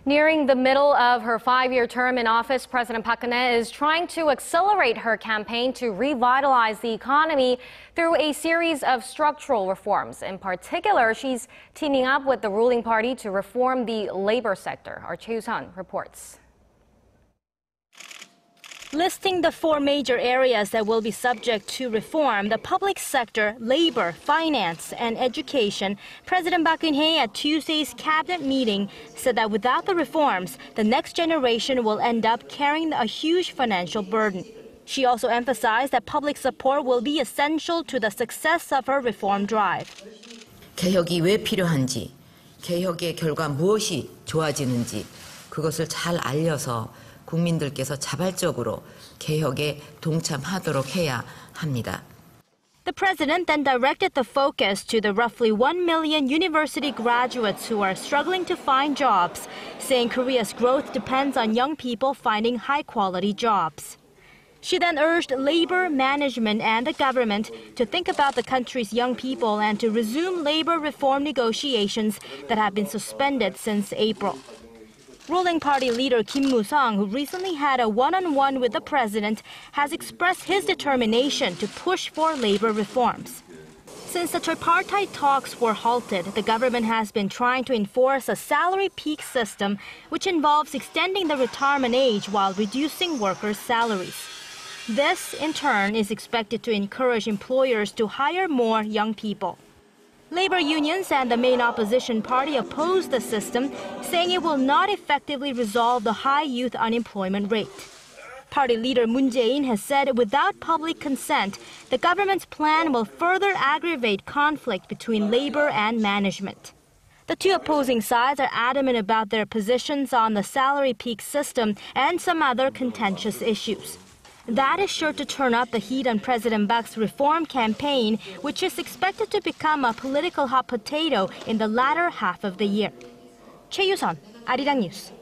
Nearing the middle of her 5-year term in office, President Park Geun is trying to accelerate her campaign to revitalize the economy through a series of structural reforms. In particular, she's teaming up with the ruling party to reform the labor sector. Our Choi You reports. Listing the 4 major areas that will be subject to reform, the public sector, labor, finance, and education, President Park Geun at Tuesday's cabinet meeting said that without the reforms, the next generation will end up carrying a huge financial burden. She also emphasized that public support will be essential to the success of her reform drive. 개혁이 왜 필요한지, 개혁의 결과 무엇이 좋아지는지 그것을 잘 알려서 국민들께서 자발적으로 개혁에 동참하도록 해야 합니다. The president then directed the focus to the roughly 1 million university graduates who are struggling to find jobs, saying Korea's growth depends on young people finding high-quality jobs. She then urged labor, management, and the government to think about the country's young people and to resume labor reform negotiations that have been suspended since April. Ruling party leader Kim Moo-sung, who recently had a one-on-one with the president, has expressed his determination to push for labor reforms. Since the tripartite talks were halted, the government has been trying to enforce a salary peak system, which involves extending the retirement age while reducing workers' salaries. This, in turn, is expected to encourage employers to hire more young people. Labor unions and the main opposition party oppose the system, saying it will not effectively resolve the high youth unemployment rate. Party leader Moon Jae-in has said without public consent, the government's plan will further aggravate conflict between labor and management. The two opposing sides are adamant about their positions on the salary peak system and some other contentious issues. That is sure to turn up the heat on President Park's reform campaign, which is expected to become a political hot potato in the latter half of the year. Choi You, Arirang News.